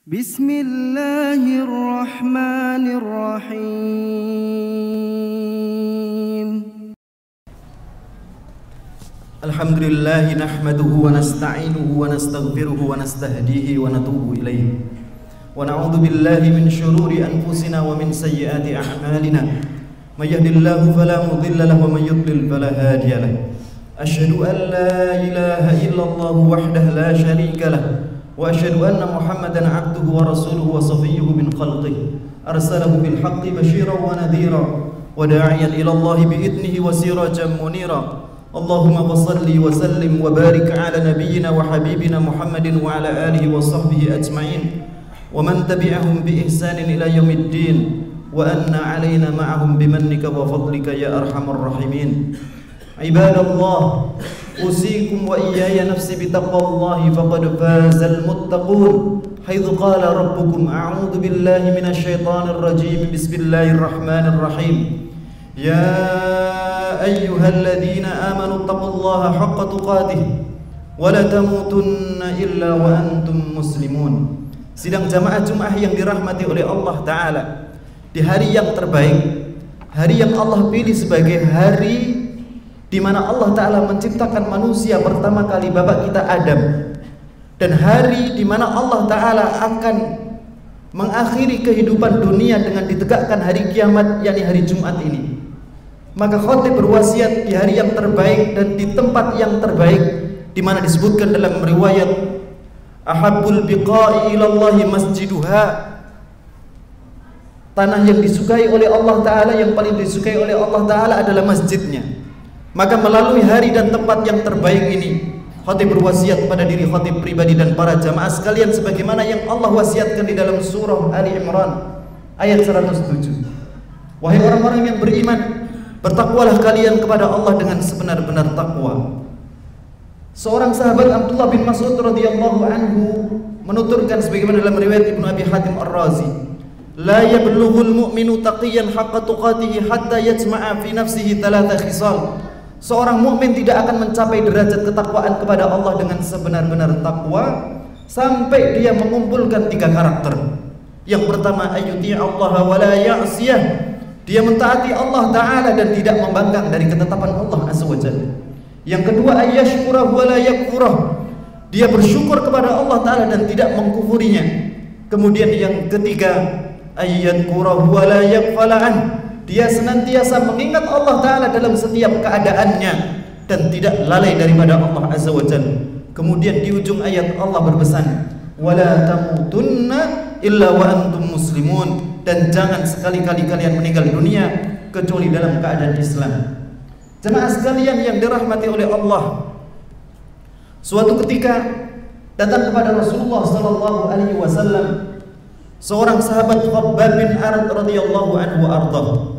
Bismillahirrahmanirrahim. Alhamdulillah nahmaduhu wa nasta'inuhu wa nastaghfiruhu wa nastahdihi wa natubu ilayhi wa na'udzu billahi min shururi anfusina wa min sayyiati a'malina may yahdihillahu fala mudilla lahu wa may yudlil fala hadiya lahu asyhadu an la ilaha illallah wahdahu la syarika lahu wa asyhadu anna muhammadan 'abduhu wa rasuluhu wa safiyyuhu min khalqihi arsalahu bil haqqi basyiran wa nadhira wa da'iyan ila Allah bi idnihi wa sirajan munira. Allahumma salli wa sallim wa barik ala nabiyyina wa habibina Muhammadin wa ala alihi wa sahbihi ajma'in wa man tabi'ahum bi ihsanin ila yaumiddin wa anna alaina ma'ahum bimannika wa fadlika ya arhamar rahimin. Ibadallah, usikum wa iyaya nafsi bitaqwallahi faqad fazal muttaqun. Haitsu qala rabbukum a'udzu billahi minasy syaithanir rajim. Bismillahirrahmanirrahim. Ya ayyuhalladzina amanu taqullaha haqqa tuqatih wa la tamutunna illa wa antum muslimun. Sidang jamaah Jumat yang dirahmati oleh Allah Ta'ala, di hari yang terbaik, hari yang Allah pilih sebagai hari di mana Allah Ta'ala menciptakan manusia pertama kali, bapak kita Adam, dan hari di mana Allah Ta'ala akan mengakhiri kehidupan dunia dengan ditegakkan hari kiamat, yakni hari Jumat ini. Maka khatib berwasiat di hari yang terbaik dan di tempat yang terbaik, di mana disebutkan dalam riwayat ahabbul biqa'i ilallahi masjiduha, tanah yang disukai oleh Allah Ta'ala, yang paling disukai oleh Allah Ta'ala adalah masjidnya. Maka melalui hari dan tempat yang terbaik ini, khatib berwasiat pada diri khatib pribadi dan para jamaah sekalian sebagaimana yang Allah wasiatkan di dalam surah Ali Imran ayat 107. Wahai orang-orang yang beriman, bertakwalah kalian kepada Allah dengan sebenar-benar takwa. Seorang sahabat Abdullah bin Mas'ud radhiyallahu anhu menuturkan sebagaimana dalam riwayat Ibnu Abi Hatim Ar-Razi, la yablughul mu'minu taqiyan haqqa tuqatihi hatta yajma'a fi nafsihi thalatha khisal. Seorang mukmin tidak akan mencapai derajat ketakwaan kepada Allah dengan sebenar-benar takwa sampai dia mengumpulkan 3 karakter. Yang pertama, ayyuti Allah wa la ya'siyah, dia mentaati Allah Ta'ala dan tidak membangkang dari ketetapan Allah Azza wa Jalla. Yang kedua, ayyashkurah wa la yakfurah, dia bersyukur kepada Allah Ta'ala dan tidak mengkufurinya. Kemudian yang ketiga, ayyadkurah wa la yakfala'an, dia senantiasa mengingat Allah Ta'ala dalam setiap keadaannya dan tidak lalai daripada Allah Azza wa Jalla. Kemudian di ujung ayat Allah berpesan, wala tamutunna illa wa antum muslimun, dan jangan sekali-kali kalian meninggal dunia kecuali dalam keadaan Islam. Jemaah sekalian yang dirahmati oleh Allah, suatu ketika datang kepada Rasulullah sallallahu alaihi wasallam seorang sahabat Khabbab bin Arad radhiyallahu anhu ardhah.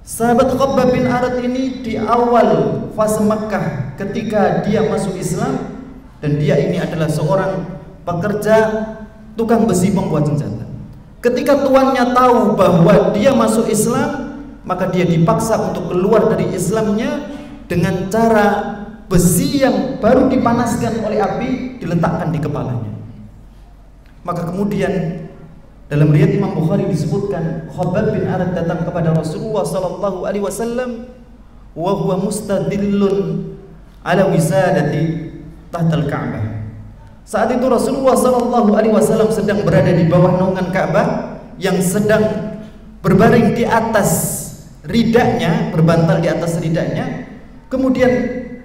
Sahabat Khabbab bin Arad ini di awal fase Makkah ketika dia masuk Islam, dan dia ini adalah seorang pekerja tukang besi pembuat senjata. Ketika tuannya tahu bahwa dia masuk Islam, maka dia dipaksa untuk keluar dari Islamnya dengan cara besi yang baru dipanaskan oleh api diletakkan di kepalanya. Maka kemudian dalam riwayat Imam Bukhari disebutkan Khabbab bin Arad datang kepada Rasulullah sallallahu alaihi wasallam wa huwa mustadillun ala wisadati tahtal Ka'bah. Saat itu Rasulullah sallallahu alaihi wasallam sedang berada di bawah naungan Ka'bah yang sedang berbaring di atas ridanya, berbantal di atas ridanya. Kemudian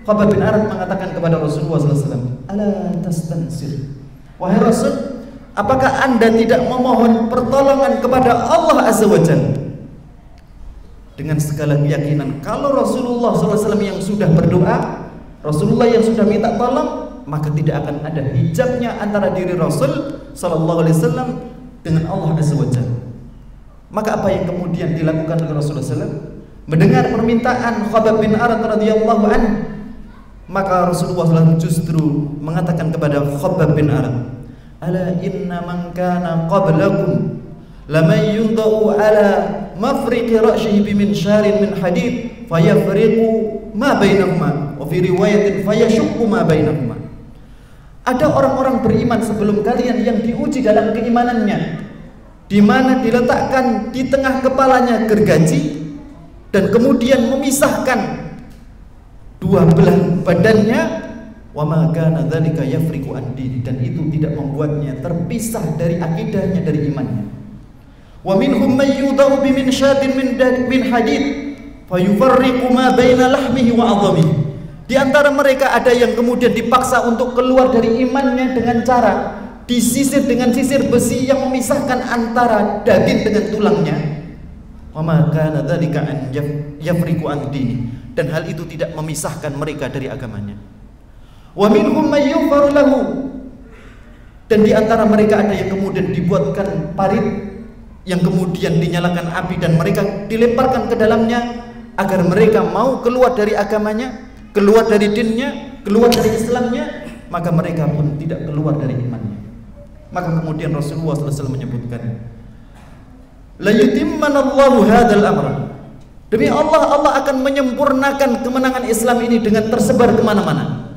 Khabbab bin Arad mengatakan kepada Rasulullah sallallahu alaihi wasallam, "Ala tastansir?" Wahai Rasul, apakah Anda tidak memohon pertolongan kepada Allah Azza wa Jalla? Dengan segala keyakinan kalau Rasulullah SAW yang sudah berdoa, Rasulullah yang sudah minta tolong, maka tidak akan ada hijabnya antara diri Rasul sallallahu alaihi wasallam dengan Allah Azza wa Jalla. Maka apa yang kemudian dilakukan oleh Rasulullah SAW? Mendengar permintaan Khabbab bin Arad radhiyallahu anhu, maka Rasulullah SAW justru mengatakan kepada Khabbab bin Arad, ala inna man kana qablakum laman yundau ala mafriqi ra'syihi biminsharin min hadid fayafriqu ma bainahuma wa fi riwayatin fayashukku ma bainahuma. Ada orang-orang beriman sebelum kalian yang diuji dalam keimanannya, di mana diletakkan di tengah kepalanya gergaji dan kemudian memisahkan dua belah badannya, wa ma kana dzalika yafriqu an dini, dan itu tidak membuatnya terpisah dari akidahnya, dari imannya. Wa minhum may yudau bi minshatin min hadid fayufarriqu ma baina lahmihi wa 'adhamihi. Di antara mereka ada yang kemudian dipaksa untuk keluar dari imannya dengan cara disisir dengan sisir besi yang memisahkan antara daging dengan tulangnya. Wa ma kana dzalika an yafriqu an dini, dan hal itu tidak memisahkan mereka dari agamanya. Wa minhum may yufaru lahu, dan di antara mereka ada yang kemudian dibuatkan parit yang kemudian dinyalakan api dan mereka dilemparkan ke dalamnya agar mereka mau keluar dari agamanya, keluar dari dinnya, keluar dari Islamnya, maka mereka pun tidak keluar dari imannya. Maka kemudian Rasulullah SAW menyebutkan, la yutimmanallahu hadzal amra, demi Allah, Allah akan menyempurnakan kemenangan Islam ini dengan tersebar kemana-mana.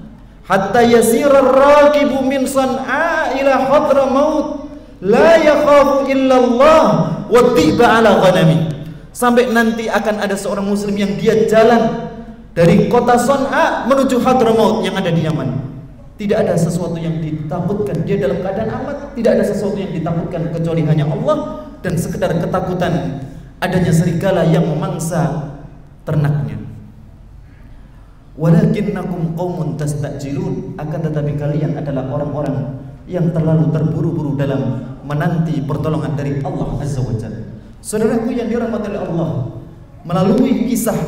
Hatta yasirar raqibu min San'a ila Hadramaut la yakhafu illallah wa tiba ala ghanami, sampai nanti akan ada seorang muslim yang dia jalan dari kota San'a menuju Hadramaut yang ada di Yaman. Tidak ada sesuatu yang ditakutkan, dia dalam keadaan aman, tidak ada sesuatu yang ditakutkan kecuali hanya Allah dan sekedar ketakutan adanya serigala yang memangsa ternaknya. Walakinnakum qaumun tastajilun, akan tetapi kalian adalah orang-orang yang terlalu terburu-buru dalam menanti pertolongan dari Allah Azza wa Jalla. Saudaraku yang dirahmati oleh Allah, melalui kisah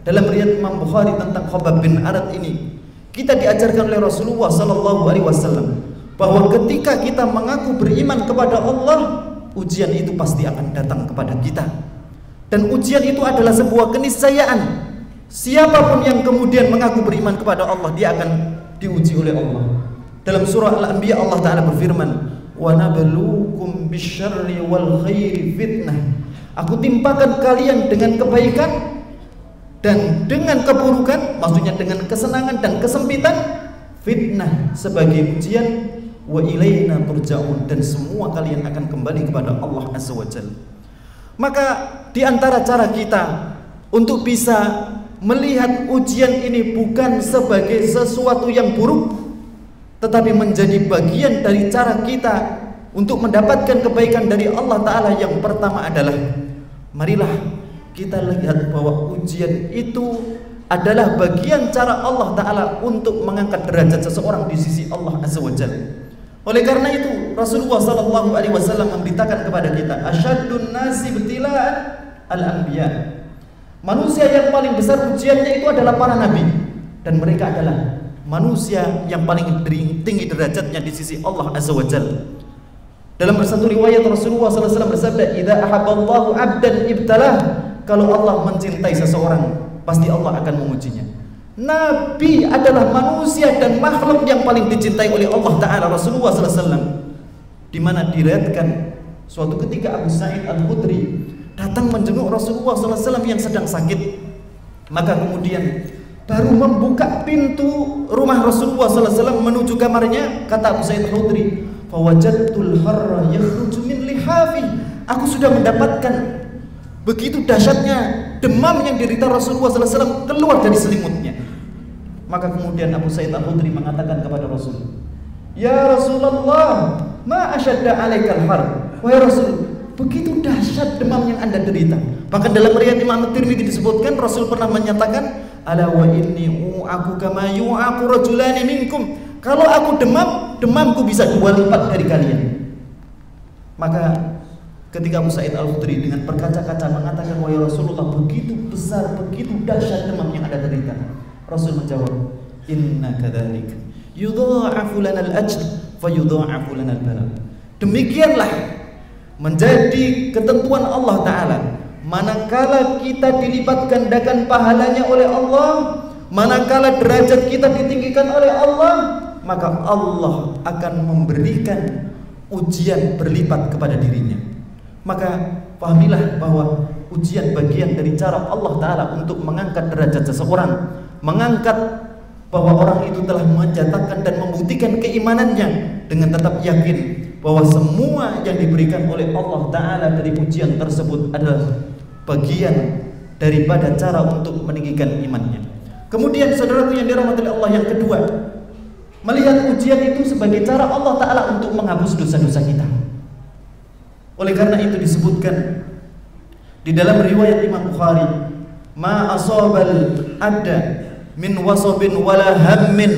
dalam riwayat Imam Bukhari tentang Khabbab bin Arad ini, kita diajarkan oleh Rasulullah sallallahu alaihi wasallam bahwa ketika kita mengaku beriman kepada Allah, ujian itu pasti akan datang kepada kita. Dan ujian itu adalah sebuah keniscayaan. Siapapun yang kemudian mengaku beriman kepada Allah, dia akan diuji oleh Allah. Dalam surah Al-Anbiya Allah Ta'ala berfirman, wa nabluukum bisyarri wal khairi fitnah. Aku timpakan kalian dengan kebaikan dan dengan keburukan, maksudnya dengan kesenangan dan kesempitan, fitnah sebagai ujian. Wa ilaina turja'un, dan semua kalian akan kembali kepada Allah Azza wa Jalla. Maka di antara cara kita untuk bisa melihat ujian ini bukan sebagai sesuatu yang buruk, tetapi menjadi bagian dari cara kita untuk mendapatkan kebaikan dari Allah Ta'ala, yang pertama adalah marilah kita lihat bahwa ujian itu adalah bagian cara Allah Ta'ala untuk mengangkat derajat seseorang di sisi Allah Azza wa Jalla. Oleh karena itu Rasulullah SAW memberitakan kepada kita, asyaddun nasi ibtila'an al-anbiya, manusia yang paling besar ujiannya itu adalah para nabi, dan mereka adalah manusia yang paling tinggi derajatnya di sisi Allah Azza wa Jalla. Dalam satu riwayat Rasulullah SAW bersabda, idza ahabballahu 'abdan ibtalah, kalau Allah mencintai seseorang, pasti Allah akan mengujinya. Nabi adalah manusia dan makhluk yang paling dicintai oleh Allah Ta'ala. Rasulullah SAW, di mana diriwayatkan suatu ketika Abu Sa'id Al-Khudri datang menjenguk Rasulullah SAW yang sedang sakit, maka kemudian baru membuka pintu rumah Rasulullah SAW menuju kamarnya, kata Abu Sa'id Al-Khudri, fawajadtul harra yakhruju min lihafi, aku sudah mendapatkan begitu dahsyatnya demam yang diderita Rasulullah SAW keluar dari selimutnya. Maka kemudian Abu Sa'id Al-Khudri mengatakan kepada Rasul, ya Rasulullah, ma asyadda alaikal har, wahai Rasul, begitu dahsyat demam yang anda derita. Bahkan dalam riwayat Imam Tirmidzi disebutkan, Rasul pernah menyatakan, ala wa inni u'aku kama yu'aku rajulani minkum, kalau aku demam, demamku bisa 2 lipat dari kalian. Maka ketika Abu Sa'id Al-Khudri dengan berkaca-kaca mengatakan, wahai Rasulullah, begitu besar, begitu dahsyat demam yang ada derita, Rasul menjawab, inna kadzalik yudha'afu lanal ajr fa yudha'afu lanal bala. Demikianlah menjadi ketentuan Allah Ta'ala, manakala kita dilipat gandakan pahalanya oleh Allah, manakala derajat kita ditinggikan oleh Allah, maka Allah akan memberikan ujian berlipat kepada dirinya. Maka pahamilah bahwa ujian bagian dari cara Allah Ta'ala untuk mengangkat derajat seseorang, mengangkat bahwa orang itu telah mencatatkan dan membuktikan keimanannya dengan tetap yakin bahwa semua yang diberikan oleh Allah Ta'ala dari ujian tersebut adalah bagian daripada cara untuk meninggikan imannya. Kemudian saudaraku yang dirahmati Allah, yang kedua, melihat ujian itu sebagai cara Allah Ta'ala untuk menghapus dosa-dosa kita. Oleh karena itu disebutkan di dalam riwayat Imam Bukhari, ma asabal abda min wasabin wala hammin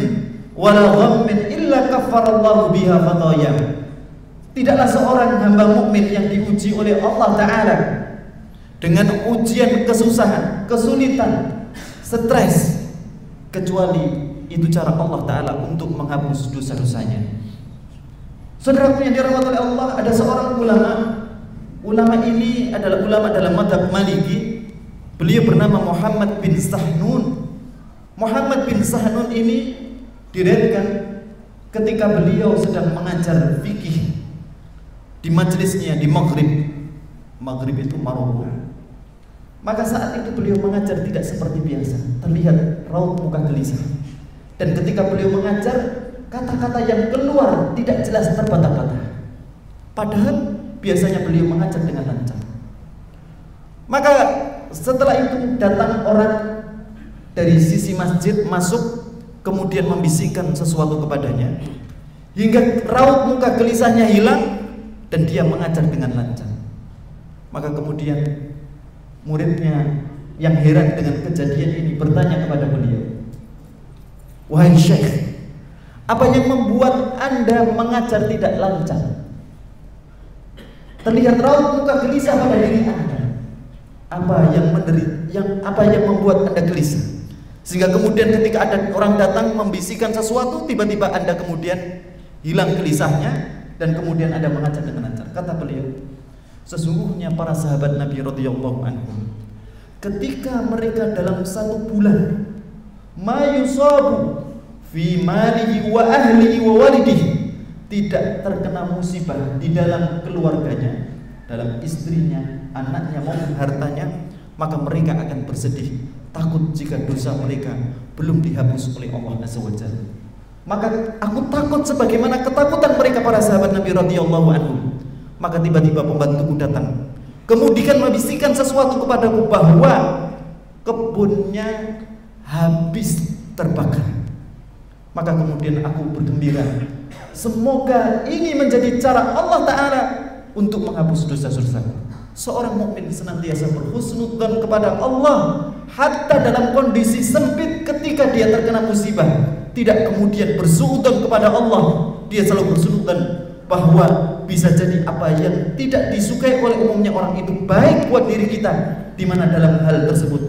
wala ghammin illa kaffarallahu biha khataya. Tidaklah seorang hamba mukmin yang diuji oleh Allah Ta'ala dengan ujian kesusahan, kesulitan, stres, kecuali itu cara Allah Ta'ala untuk menghapus dosa-dosanya. Saudaraku yang dirahmati oleh Allah, ada seorang ulama. Ulama ini adalah ulama dalam mazhab Maliki. Beliau bernama Muhammad bin Sahnun. Muhammad bin Sahnun ini diriwayatkan ketika beliau sedang mengajar fikih di majelisnya di Maghrib. Maghrib itu Maroko. Maka saat itu beliau mengajar tidak seperti biasa, terlihat raut muka gelisah. Dan ketika beliau mengajar, kata-kata yang keluar tidak jelas, terbata-bata. Padahal biasanya beliau mengajar dengan lancar. Maka setelah itu datang orang dari sisi masjid masuk, kemudian membisikkan sesuatu kepadanya, hingga raut muka gelisahnya hilang dan dia mengajar dengan lancar. Maka kemudian muridnya yang heran dengan kejadian ini bertanya kepada beliau, wahai Syekh, apa yang membuat Anda mengajar tidak lancar? Terlihat raut muka gelisah pada diri Anda. Apa yang membuat Anda gelisah? Sehingga kemudian ketika ada orang datang membisikkan sesuatu, tiba-tiba Anda kemudian hilang gelisahnya dan kemudian Anda mengajar dengan lancar. Kata beliau, sesungguhnya para sahabat Nabi radhiyallahu anhum, ketika mereka dalam satu bulan ma yusabu fi malihi wa ahlihi wa walidihi, tidak terkena musibah di dalam keluarganya, dalam istrinya, anaknya maupun hartanya, maka mereka akan bersedih, takut jika dosa mereka belum dihapus oleh Allah Azza wa Jalla. Maka aku takut sebagaimana ketakutan mereka para sahabat Nabi radhiyallahu anhum. Maka tiba-tiba pembantuku datang, kemudian membisikkan sesuatu kepadaku bahwa kebunnya habis terbakar. Maka kemudian aku bergembira, semoga ini menjadi cara Allah Ta'ala untuk menghapus dosa-dosa. Seorang mukmin senantiasa berhusnudzon kepada Allah, hatta dalam kondisi sempit ketika dia terkena musibah, tidak kemudian bersuudzon kepada Allah. Dia selalu bersuudzon bahwa bisa jadi apa yang tidak disukai oleh umumnya orang itu baik buat diri kita, di mana dalam hal tersebut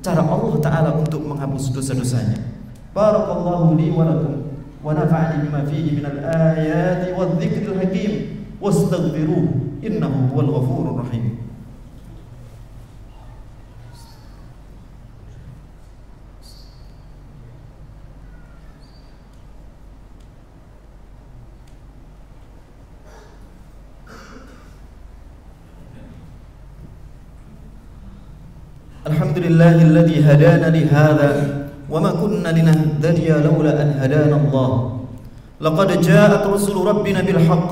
cara Allah Ta'ala untuk menghapus dosa-dosanya. Barakallahu li wa lakum wa nafa'ani bima fihi minal ayati wadh-dhikril hakim wastaghfiruh innahu huwal ghafurur rahim. Alhamdulillahilladzi hadana li hadza wa ma kunna linahtadiya laula an hadana Allah. Laqad ja'at rusulu rabbina bil haqq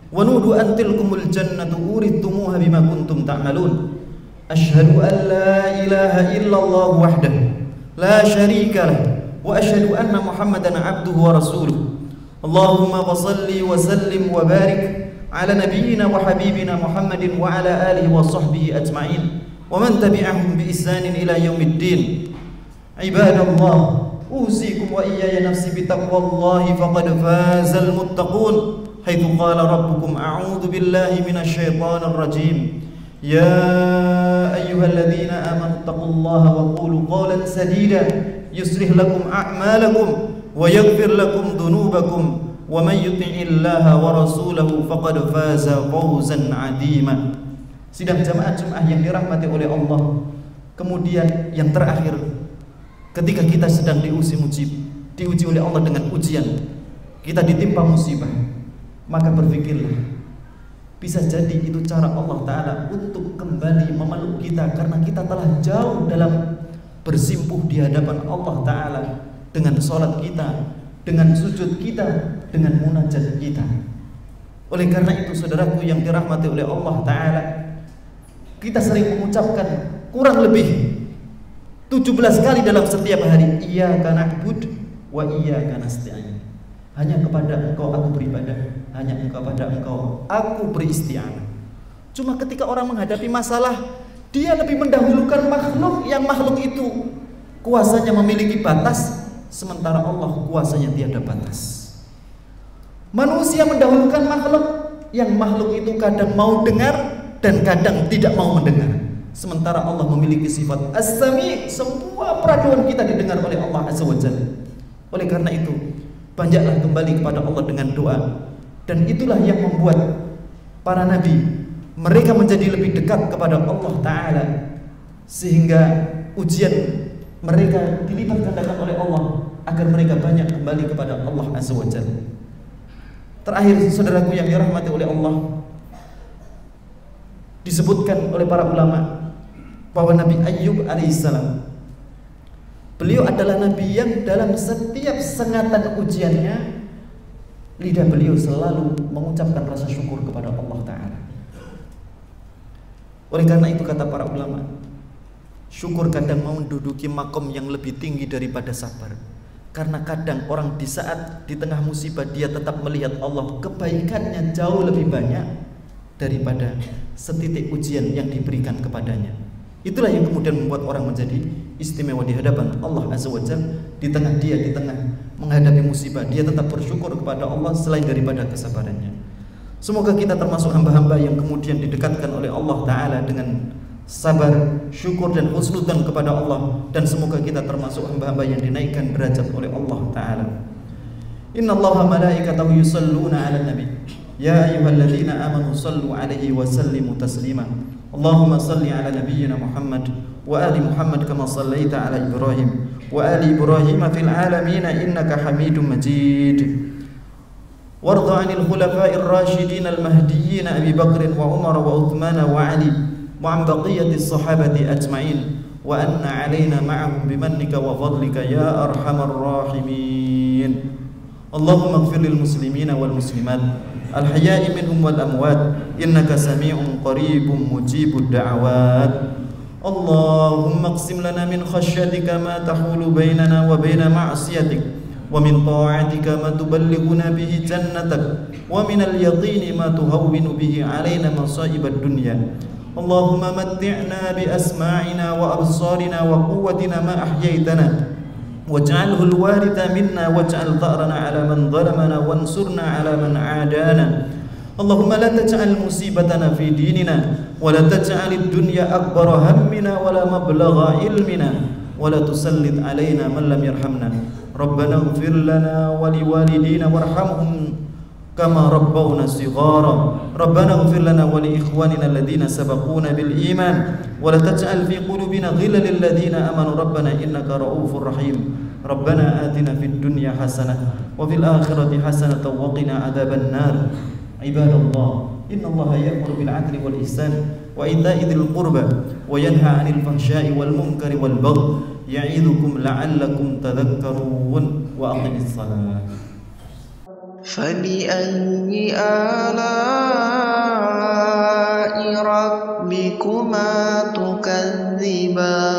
wa nudu an tilkumul jannatu uridtumuha bima kuntum ta'malun. Asyhadu an la ilaha illallah wahdahu la syarika lah wa asyhadu anna Muhammadan 'abduhu wa rasuluh. Allahumma shalli wa sallim wa barik ala nabiyyina wa habibina Muhammadin wa ala alihi wa sahbihi ajma'in wa man tabi'ahum bi ihsanin ila yaumiddin. Ibadallah, usikum wa iyaya nafsi bi taqwallahi faqad fazal muttaqun. Haitsu qala rabbukum a'udzu billahi minasy syaithanir rajim. Ya ayyuhalladzina amanu taqullaha wa qulu qawlan sadida yuslih lakum a'malakum wa yaghfir lakum dhunubakum wa may yuti'illaha wa rasulahu faqad faza fawzan 'azima. Sidang jamaah Jumat yang dirahmati oleh Allah. Kemudian yang terakhir, ketika kita sedang diuji oleh Allah dengan ujian, kita ditimpa musibah, maka berpikirlah, bisa jadi itu cara Allah Ta'ala untuk kembali memeluk kita, karena kita telah jauh dalam bersimpuh di hadapan Allah Ta'ala dengan sholat kita, dengan sujud kita, dengan munajat kita. Oleh karena itu saudaraku yang dirahmati oleh Allah Ta'ala, kita sering mengucapkan kurang lebih 17 kali dalam setiap hari, iyyaka na'budu wa iyyaka nasta'in. Hanya kepada Engkau aku beribadah, hanya kepada Engkau aku beristi'anah. Cuma ketika orang menghadapi masalah, dia lebih mendahulukan makhluk yang makhluk itu kuasanya memiliki batas, sementara Allah kuasanya tiada batas. Manusia mendahulukan makhluk yang makhluk itu kadang mau dengar dan kadang tidak mau mendengar, sementara Allah memiliki sifat as-sami', semua peraduan kita didengar oleh Allah Azza wa Jalla. Oleh karena itu, banyaklah kembali kepada Allah dengan doa, dan itulah yang membuat para nabi mereka menjadi lebih dekat kepada Allah Ta'ala, sehingga ujian mereka dilipat gandakan oleh Allah agar mereka banyak kembali kepada Allah Azza wa Jalla. Terakhir saudaraku yang dirahmati oleh Allah, disebutkan oleh para ulama bahwa Nabi Ayyub alaihissalam, beliau adalah nabi yang dalam setiap sengatan ujiannya, lidah beliau selalu mengucapkan rasa syukur kepada Allah Ta'ala. Oleh karena itu kata para ulama, syukur kadang mau menduduki makom yang lebih tinggi daripada sabar. Karena kadang orang di saat di tengah musibah dia tetap melihat Allah, kebaikannya jauh lebih banyak daripada setitik ujian yang diberikan kepadanya. Itulah yang kemudian membuat orang menjadi istimewa di hadapan Allah Azza wa Jalla. Di tengah menghadapi musibah, dia tetap bersyukur kepada Allah selain daripada kesabarannya. Semoga kita termasuk hamba-hamba yang kemudian didekatkan oleh Allah Ta'ala dengan sabar, syukur dan husnudzan kepada Allah, dan semoga kita termasuk hamba-hamba yang dinaikkan derajat oleh Allah Ta'ala. Innallaha malaikatahu yusalluna 'alan nabi ya ayyuhalladzina amanu sallu 'alaihi wa sallimu taslima. Allahumma salli 'ala nabiyyina Muhammad wa ali Muhammad kama sallaita 'ala Ibrahim wa ali Ibrahim fil 'alamin innaka Hamidum Majid. وارض عن الخلفاء الراشدين المهديين أبي بكر وعمر وعثمان وعلي وعن بقية الصحابة أجمعين وأن علينا معهم بمنك وفضلك يا أرحم الراحمين. اللهم اغفر للمسلمين والمسلمات الحياء منهم والأموات إنك سميع قريب مجيب الدعوات. اللهم اقسم لنا من خشيتك ما تحول بيننا وبين معصيتك ومن طاعتك ما تبلغنا به جنتك ومن اليقين ما تهون به علينا مصائب الدنيا. اللهم متعنا بأسماعنا وأبصارنا وقوتنا ما أحييتنا واجعله الوارث منا واجعل ثأرنا على من ظلمنا وانصرنا على من عادانا. اللهم لا تجعل مصيبتنا في ديننا ولا تجعل الدنيا أكبر همنا ولا مبلغ علمنا ولا تسلط علينا من لم يرحمنا. ربنا اغفر لنا ولوالدينا وارحمهم كما ربونا صغارا. ربنا اغفر لنا ولإخواننا الذين سبقونا بالإيمان ولا تجعل في قلوبنا غلا للذين آمنوا ربنا إنك رؤوف رحيم. ربنا آتنا في الدنيا حسنة وفي الآخرة حسنة وقنا عذاب النار. عباد الله إن الله يأمر بالعدل والإحسان وإيتاء ذي القربى وينهى عن الفحشاء والمنكر والبغي يعظكم لعلكم تذكرون وأقم الصلاة. فبأي آلاء ربكما تكذبان